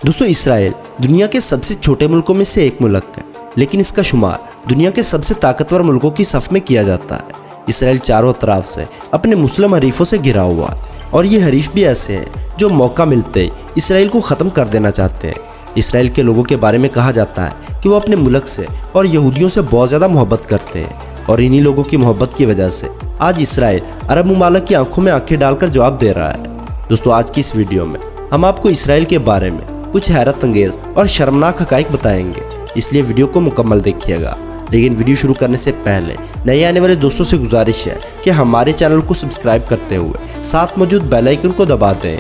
दोस्तों इसराइल दुनिया के सबसे छोटे मुल्कों में से एक मुल्क है, लेकिन इसका शुमार दुनिया के सबसे ताकतवर मुल्कों की सफ में किया जाता है। इसराइल चारों तरफ से अपने मुस्लिम हरीफों से घिरा हुआ है और ये हरीफ भी ऐसे हैं जो मौका मिलते ही इसराइल को ख़त्म कर देना चाहते हैं। इसराइल के लोगों के बारे में कहा जाता है कि वो अपने मुल्क से और यहूदियों से बहुत ज़्यादा मोहब्बत करते हैं और इन्हीं लोगों की मोहब्बत की वजह से आज इसराइल अरब ममालिक की आंखों में आंखें डालकर जवाब दे रहा है। दोस्तों आज की इस वीडियो में हम आपको इसराइल के बारे में कुछ हैरत अंगेज और शर्मनाक हकाइक बताएंगे, इसलिए वीडियो को मुकम्मल देखिएगा। लेकिन वीडियो शुरू करने से पहले नए आने वाले दोस्तों से गुजारिश है कि हमारे चैनल को सब्सक्राइब करते हुए साथ मौजूद बेल आइकन को दबा दें।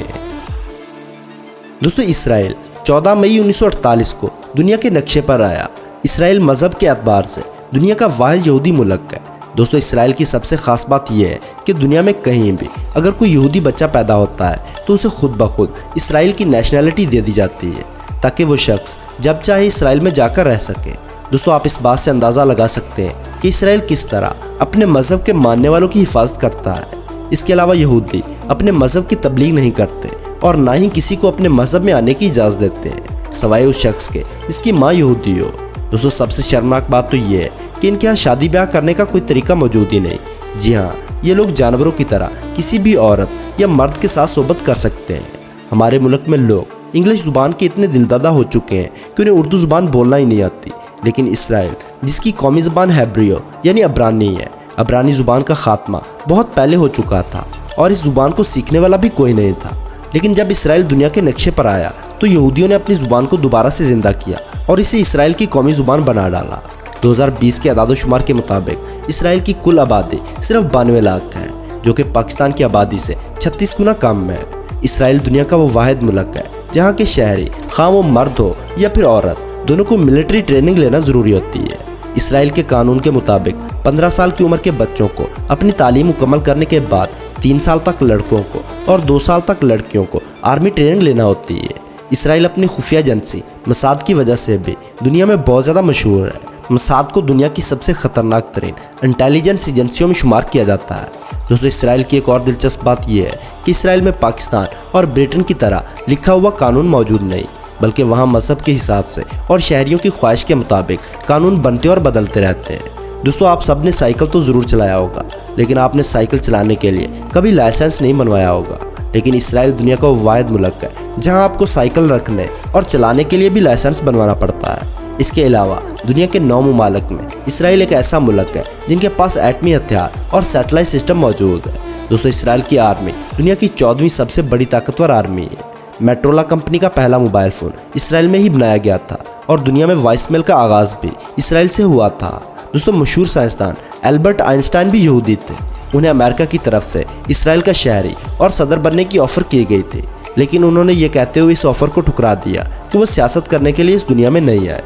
दोस्तों इसराइल 14 मई 1948 को दुनिया के नक्शे पर आया। इसराइल मजहब के एतबार से दुनिया का वाहिद यहूदी मुल्क है। दोस्तों इसराइल की सबसे ख़ास बात यह है कि दुनिया में कहीं भी अगर कोई यहूदी बच्चा पैदा होता है तो उसे खुद ब खुद इसराइल की नेशनैलिटी दे दी जाती है ताकि वो शख्स जब चाहे इसराइल में जाकर रह सके। दोस्तों आप इस बात से अंदाज़ा लगा सकते हैं कि इसराइल किस तरह अपने मज़हब के मानने वालों की हिफाजत करता है। इसके अलावा यहूदी अपने मज़हब की तबलीग नहीं करते और ना ही किसी को अपने मज़हब में आने की इजाज़त देते हैं सवाए उस शख्स के जिसकी माँ यहूदी हो। दोस्तों सबसे शर्मनाक बात तो ये है कि इनके यहाँ शादी ब्याह करने का कोई तरीका मौजूद ही नहीं। जी हाँ, ये लोग जानवरों की तरह किसी भी औरत या मर्द के साथ सोबत कर सकते हैं। हमारे मुल्क में लोग इंग्लिश ज़ुबान के इतने दिलदादा हो चुके हैं कि उन्हें उर्दू ज़ुबान बोलना ही नहीं आती, लेकिन इसराइल जिसकी कौमी ज़ुबान हेब्रियो यानी अब्रानी है, अब्रानी ज़ुबान का खात्मा बहुत पहले हो चुका था और इस ज़ुबान को सीखने वाला भी कोई नहीं था। लेकिन जब इसराइल दुनिया के नक्शे पर आया तो यहूदियों ने अपनी ज़ुबान को दोबारा से ज़िंदा किया और इसे इसराइल की कौमी ज़ुबान बना डाला। 2020 के आदादोशुमार के मुताबिक इसराइल की कुल आबादी सिर्फ 92 लाख है, जो कि पाकिस्तान की आबादी से 36 गुना कम है। इसराइल दुनिया का वो वाहिद मुल्क है जहाँ के शहरी खां वो मर्द हो या फिर औरत, दोनों को मिलिट्री ट्रेनिंग लेना ज़रूरी होती है। इसराइल के कानून के मुताबिक 15 साल की उम्र के बच्चों को अपनी तालीम मुकम्मल करने के बाद 3 साल तक लड़कों को और 2 साल तक लड़कियों को आर्मी ट्रेनिंग लेना होती है। इसराइल अपनी खुफिया एजेंसी मसाद की वजह से भी दुनिया में बहुत ज़्यादा मशहूर है। मसाद को दुनिया की सबसे ख़तरनाक तरीन इंटेलिजेंस एजेंसियों में शुमार किया जाता है। दोस्तों इसराइल की एक और दिलचस्प बात यह है कि इसराइल में पाकिस्तान और ब्रिटेन की तरह लिखा हुआ कानून मौजूद नहीं, बल्कि वहाँ मज़हब के हिसाब से और शहरियों की ख्वाहिश के मुताबिक कानून बनते और बदलते रहते हैं। दोस्तों आप सब ने साइकिल तो ज़रूर चलाया होगा, लेकिन आपने साइकिल चलाने के लिए कभी लाइसेंस नहीं बनवाया होगा। लेकिन इसराइल दुनिया का वो वाहिद मुल्क है जहाँ आपको साइकिल रखने और चलाने के लिए भी लाइसेंस बनवाना पड़ता है। इसके अलावा दुनिया के 9 ममालिक में इसराइल एक ऐसा मुल्क है जिनके पास एटमी हथियार और सैटेलाइट सिस्टम मौजूद है। दोस्तों इसराइल की आर्मी दुनिया की 14वीं सबसे बड़ी ताकतवर आर्मी है। मेट्रोला कंपनी का पहला मोबाइल फ़ोन इसराइल में ही बनाया गया था और दुनिया में वॉइसमेल का आगाज़ भी इसराइल से हुआ था। दोस्तों मशहूर साइंसदान एल्बर्ट आइंस्टाइन भी यहूदी थे। उन्हें अमेरिका की तरफ से इसराइल का शहरी और सदर बनने की ऑफ़र की गई थी, लेकिन उन्होंने ये कहते हुए इस ऑफ़र को ठुकरा दिया कि वो सियासत करने के लिए इस दुनिया में नहीं आए।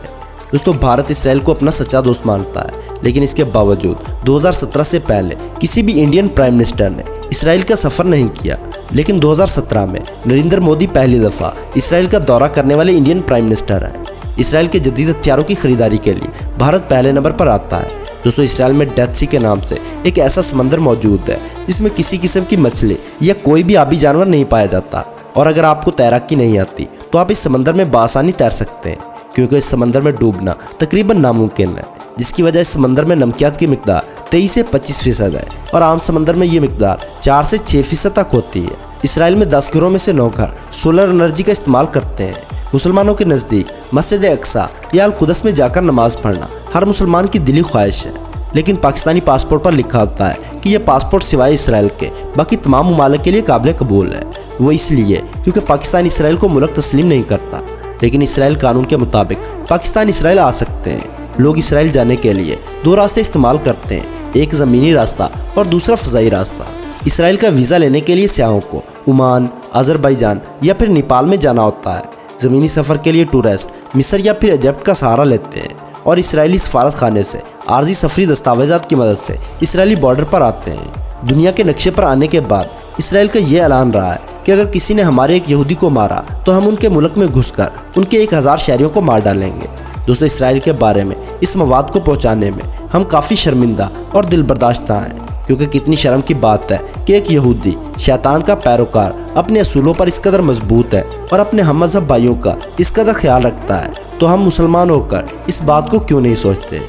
दोस्तों भारत इसराइल को अपना सच्चा दोस्त मानता है, लेकिन इसके बावजूद 2017 से पहले किसी भी इंडियन प्राइम मिनिस्टर ने इसराइल का सफ़र नहीं किया। लेकिन 2017 में नरेंद्र मोदी पहली दफ़ा इसराइल का दौरा करने वाले इंडियन प्राइम मिनिस्टर हैं। इसराइल के जदीद हथियारों की खरीदारी के लिए भारत पहले नंबर पर आता है। दोस्तों इसराइल में डेथ सी के नाम से एक ऐसा समंदर मौजूद है जिसमें किसी किस्म की मछली या कोई भी आबी जानवर नहीं पाया जाता, और अगर आपको तैराकी नहीं आती तो आप इस समंदर में बासानी तैर सकते हैं, क्योंकि इस समंदर में डूबना तकरीबन नामुमकिन है, जिसकी वजह इस समंदर में नमकियात की मिकदार 23 से 25% है और आम समंदर में ये मिकदार 4 से 6% तक होती है। इसराइल में 10 घरों में से 9 घर सोलर एनर्जी का इस्तेमाल करते हैं। मुसलमानों के नज़दीक मस्जिद अक्सा या अल कुदस में जाकर नमाज़ पढ़ना हर मुसलमान की दिली ख्वाहिश है, लेकिन पाकिस्तानी पासपोर्ट पर लिखा होता है कि यह पासपोर्ट सिवाय इसराइल के बाकी तमाम ममालिक के लिए काबिल कबूल है। वो इसलिए क्योंकि पाकिस्तान इसराइल को मुल्क तस्लीम नहीं करता, लेकिन इसराइल कानून के मुताबिक पाकिस्तान इसराइल आ सकते हैं। लोग इसराइल जाने के लिए 2 रास्ते इस्तेमाल करते हैं, एक ज़मीनी रास्ता और दूसरा फ़ज़ाई रास्ता। इसराइल का वीज़ा लेने के लिए सयाहों को ओमान, अज़रबैजान या फिर नेपाल में जाना होता है। ज़मीनी सफ़र के लिए टूरिस्ट मिस्र या फिर इजिप्ट का सहारा लेते हैं और इसराइली सफारत खाने से आर्जी सफरी दस्तावेज़ात की मदद से इसराइली बॉर्डर पर आते हैं। दुनिया के नक्शे पर आने के बाद इसराइल का ये ऐलान रहा है कि अगर किसी ने हमारे एक यहूदी को मारा तो हम उनके मुल्क में घुसकर उनके 1000 शहरियों को मार डालेंगे। दोस्तों इसराइल के बारे में इस मवाद को पहुँचाने में हम काफ़ी शर्मिंदा और दिलबर्दाश्ता हैं। क्योंकि कितनी शर्म की बात है कि एक यहूदी शैतान का पैरोकार अपने असूलों पर इस कदर मजबूत है और अपने हम मजहब भाइयों का इस कदर ख्याल रखता है, तो हम मुसलमान होकर इस बात को क्यों नहीं सोचते।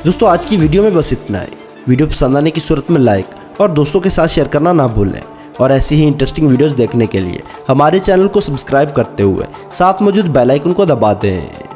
दोस्तों आज की वीडियो में बस इतना ही। वीडियो पसंद आने की सूरत में लाइक और दोस्तों के साथ शेयर करना ना भूलें और ऐसी ही इंटरेस्टिंग वीडियोस देखने के लिए हमारे चैनल को सब्सक्राइब करते हुए साथ मौजूद बेल आइकन को दबा दें।